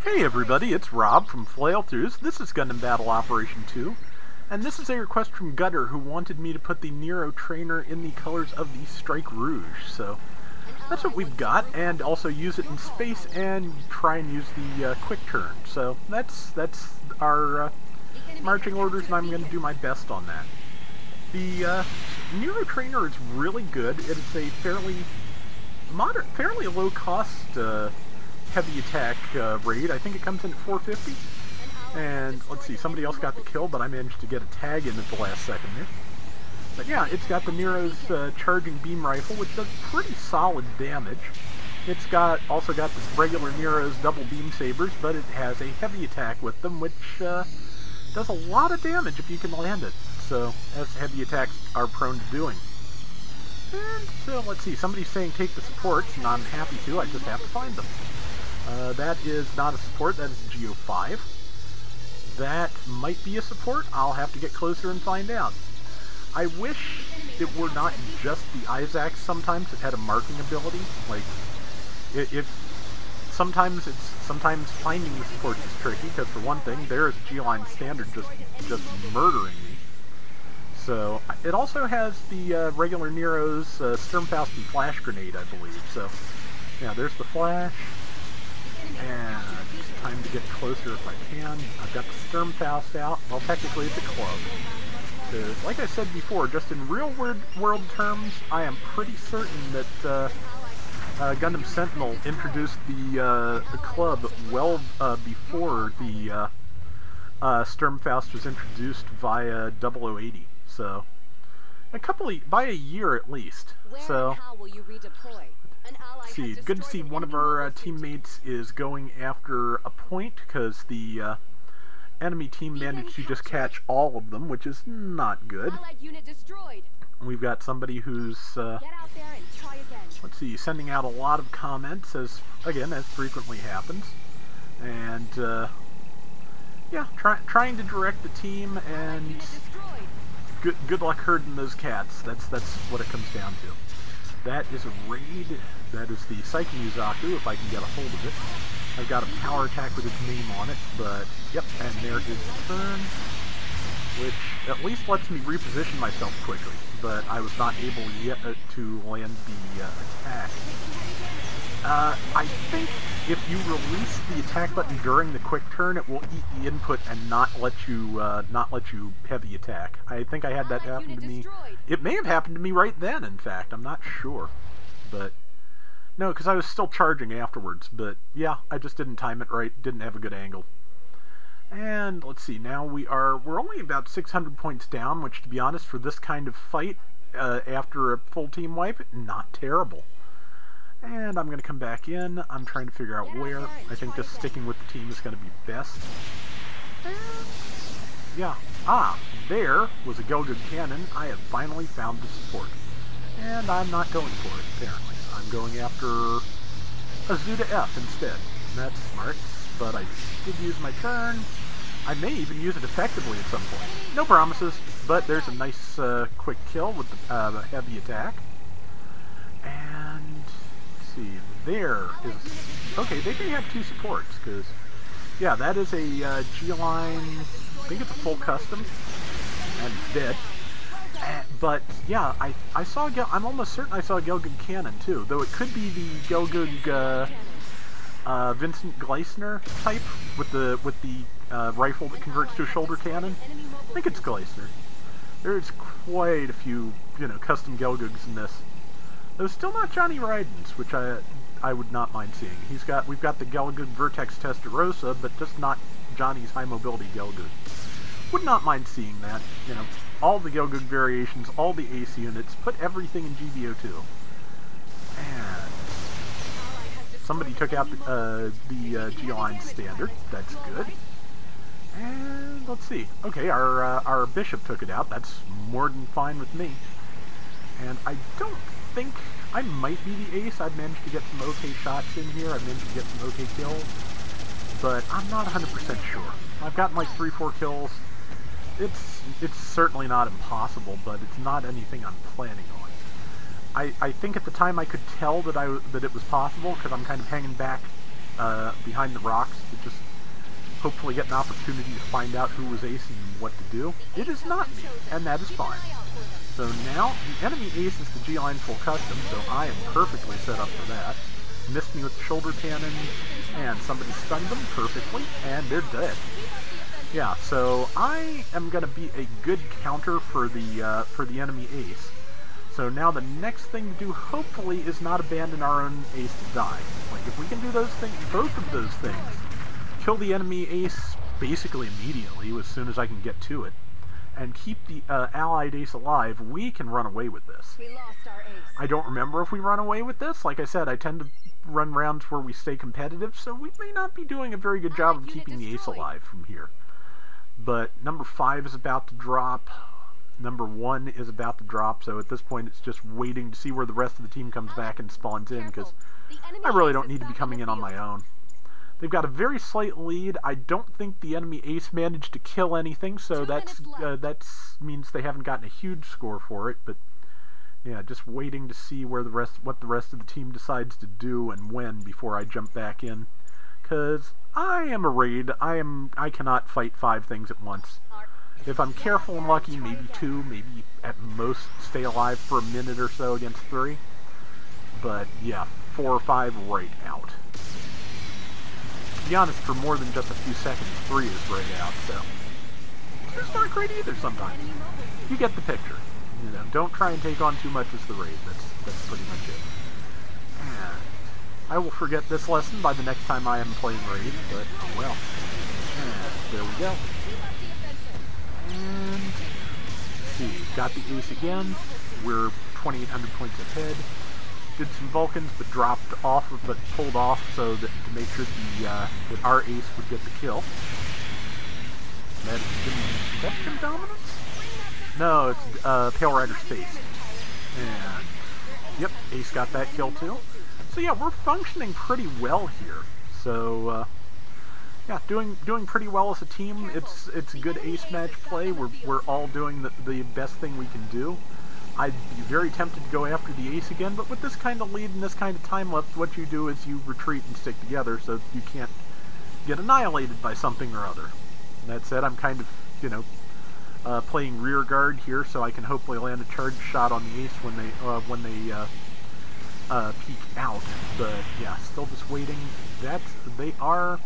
Hey everybody, it's Rob from Flailthroughs. This is Gundam Battle Operation 2, and this is a request from Gutter, who wanted me to put the Nero trainer in the colors of the Strike Rouge. So that's what we've got, and also use it in space and try and use the quick turn. So that's our marching orders, and I'm going to do my best on that. The Nero trainer is really good. It is a fairly low cost heavy attack raid. I think it comes in at 450. And let's see, somebody else got the kill, but I managed to get a tag in at the last second there. But yeah, it's got the Nero's charging beam rifle, which does pretty solid damage. It's also got this regular Nero's double beam sabers, but it has a heavy attack with them, which does a lot of damage if you can land it. So, as heavy attacks are prone to doing. And so, let's see, somebody's saying take the supports, and I'm happy to, I just have to find them. That is not a support, that is a GO5. That might be a support, I'll have to get closer and find out. I wish it were not just the Isaacs sometimes, it had a marking ability. Like, sometimes finding the supports is tricky, because for one thing, there's G-Line Standard just murdering me. So, it also has the regular Nero's Sturmfaust and Flash Grenade, I believe. So, yeah, there's the Flash. And it's time to get closer if I can. I've got the Sturmfaust out. Well, technically it's a club. Because, like I said before, just in real-world terms, I am pretty certain that Gundam Sentinel introduced the club well before the Sturmfaust was introduced via 0080. So, by a year at least. So, let's see, good to see one of our teammates is going after a point, because the enemy team managed to just catch all of them, which is not good. We've got somebody who's, let's see, sending out a lot of comments, as frequently happens. And, yeah, trying to direct the team, and good luck herding those cats. That's what it comes down to. That is a raid. That is the Psyche Muzaku, if I can get a hold of it. I've got a power attack with its name on it, but yep, and there is the turn, which at least lets me reposition myself quickly, but I was not able yet to land the attack. I think if you release the attack button during the quick turn, it will eat the input and not let you heavy attack. I think I had that happen to me. It may have happened to me right then, in fact. I'm not sure. But, no, because I was still charging afterwards. But, yeah, I just didn't time it right. Didn't have a good angle. And, let's see, now we're only about 600 points down, which, to be honest, for this kind of fight, after a full team wipe, not terrible. And I'm going to come back in. I'm trying to figure out where. I think just sticking with the team is going to be best. And, yeah. There was a Gelgood cannon. I have finally found the support. And I'm not going for it, apparently. I'm going after a Zuda F instead. That's smart. But I did use my turn. I may even use it effectively at some point. No promises, but there's a nice quick kill with the heavy attack. And see, there is, okay, they may have two supports, because, yeah, that is a G-Line, I think it's a full custom, and it's dead. But, yeah, I'm almost certain I saw a Gelgood cannon, too, though it could be the Gelgood Vincent Gleisner type, with the rifle that converts to a shoulder cannon. I think it's Gleisner. There's quite a few, custom Gelgoods in this. Though still not Johnny Ryden's, which I would not mind seeing. We've got the Gelgood Vertex Testarossa, but just not Johnny's high mobility Gelgood. Would not mind seeing that. All the Gelgood variations, all the ace units, put everything in GBO2. And somebody took out the G-Line Standard. That's good. And let's see. Okay, our Bishop took it out. That's more than fine with me. And I don't think I might be the ace. I've managed to get some okay shots in here. I've managed to get some okay kills. But I'm not 100% sure. I've gotten like 3-4 kills. It's certainly not impossible, but it's not anything I'm planning on. I think at the time I could tell that it was possible, because I'm kind of hanging back behind the rocks to just hopefully get an opportunity to find out who was acing and what to do. It is not me, and that is fine. So now, the enemy aces the G-Line full custom, so I am perfectly set up for that. Missed me with the shoulder cannon, and somebody stunned them perfectly, and they're dead. Yeah, so I am going to be a good counter for the enemy ace. So now the next thing to do, hopefully, is not abandon our own ace to die. Like, if we can do those things, both of those things, kill the enemy ace basically immediately as soon as I can get to it, and keep the allied ace alive, we can run away with this. We lost our ace. I don't remember if we run away with this. Like I said, I tend to run rounds where we stay competitive, so we may not be doing a very good job of keeping the ace alive from here. But number 5 is about to drop. Number 1 is about to drop, so at this point it's just waiting to see where the rest of the team comes back and spawns in, because I really don't need to be coming in on my own. They've got a very slight lead. I don't think the enemy ace managed to kill anything, so that means they haven't gotten a huge score for it, but yeah, just waiting to see where what the rest of the team decides to do and when before I jump back in, because I am a raid. I cannot fight 5 things at once. If I'm careful and lucky, maybe 2, maybe at most stay alive for a minute or so against 3. But yeah, 4 or 5 right out. To be honest, for more than just a few seconds, 3 is right out, so it's not great either sometimes. You get the picture. You know, don't try and take on too much as the raid. That's pretty much it. And I will forget this lesson by the next time I am playing raid, but oh well. And there we go. And let's see, got the ace again. We're 2,800 points ahead. Did some Vulcans, but dropped off, but pulled off so that to make sure that our ace would get the kill. That is Gym Dominance? No, it's Pale Rider Space. And yep, ace got that kill too. So yeah, we're functioning pretty well here. So yeah, doing pretty well as a team. It's a good ace match play. We're all doing the best thing we can do. I'd be very tempted to go after the ace again, but with this kind of lead and this kind of time left, what you do is you retreat and stick together so you can't get annihilated by something or other. And that said, I'm kind of, you know, playing rear guard here, so I can hopefully land a charge shot on the ace when they peek out. But yeah, still just waiting. They are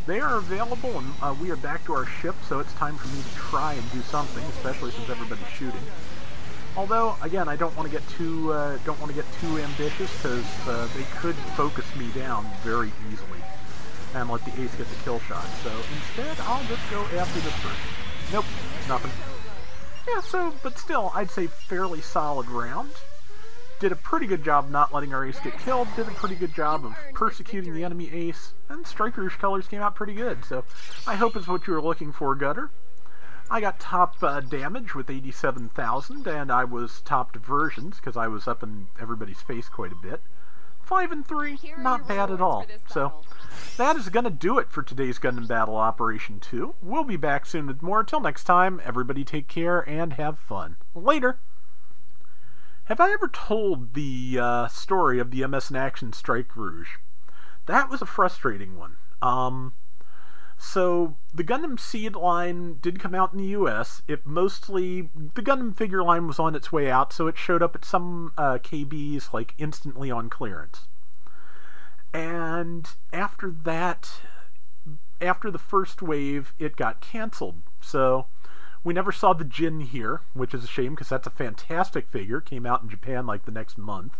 available, and we are back to our ship, so it's time for me to try and do something, especially since everybody's shooting. Although, again, I don't want to get too ambitious, because they could focus me down very easily and let the ace get the kill shot. So instead, I'll just go after this person. Nope, nothing. Yeah, so, but still, I'd say fairly solid round. Did a pretty good job not letting our ace get killed, did a pretty good job of persecuting the enemy ace, and Strike Rouge colors came out pretty good, so I hope it's what you were looking for, Gutter. I got top damage with 87,000, and I was top diversions, because I was up in everybody's face quite a bit. 5 and 3, not bad at all. So, that is going to do it for today's Gundam Battle Operation 2. We'll be back soon with more. Till next time, everybody take care and have fun. Later! Have I ever told the story of the MS in Action Strike Rouge? That was a frustrating one. So, the Gundam Seed line did come out in the US. The Gundam figure line was on its way out, so it showed up at some KBs, like, instantly on clearance. And after that, after the first wave, it got canceled. So, we never saw the Jin here, which is a shame, because that's a fantastic figure. Came out in Japan, like, the next month.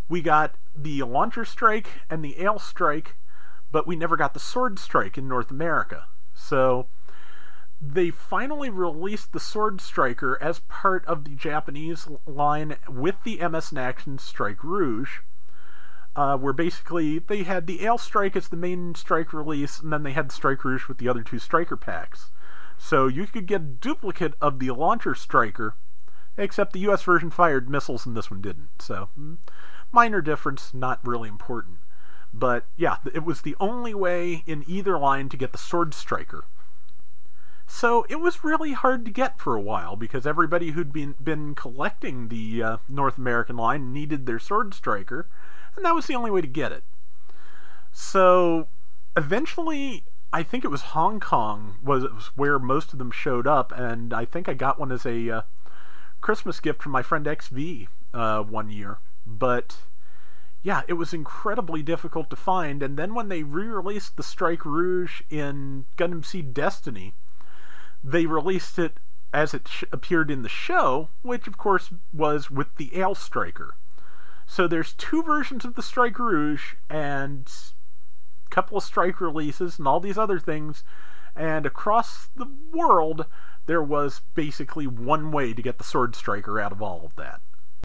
We got the Launcher Strike and the Ale Strike, but we never got the Sword Strike in North America. So they finally released the Sword Striker as part of the Japanese line with the MS in Action Strike Rouge, where basically they had the Ale Strike as the main strike release, and then they had the Strike Rouge with the other 2 striker packs. So you could get a duplicate of the Launcher Striker, except the US version fired missiles and this one didn't. So minor difference, not really important. But yeah, it was the only way in either line to get the Sword Striker. So it was really hard to get for a while, because everybody who'd been collecting the North American line needed their Sword Striker, and that was the only way to get it. So eventually, I think it was Hong Kong was where most of them showed up, and I think I got one as a Christmas gift from my friend XV one year. But yeah, it was incredibly difficult to find, and then when they re-released the Strike Rouge in Gundam Seed Destiny, they released it as it appeared in the show, which of course was with the Ale Striker. So there's two versions of the Strike Rouge, and a couple of Strike releases, and all these other things, and across the world, there was basically one way to get the Sword Striker out of all of that.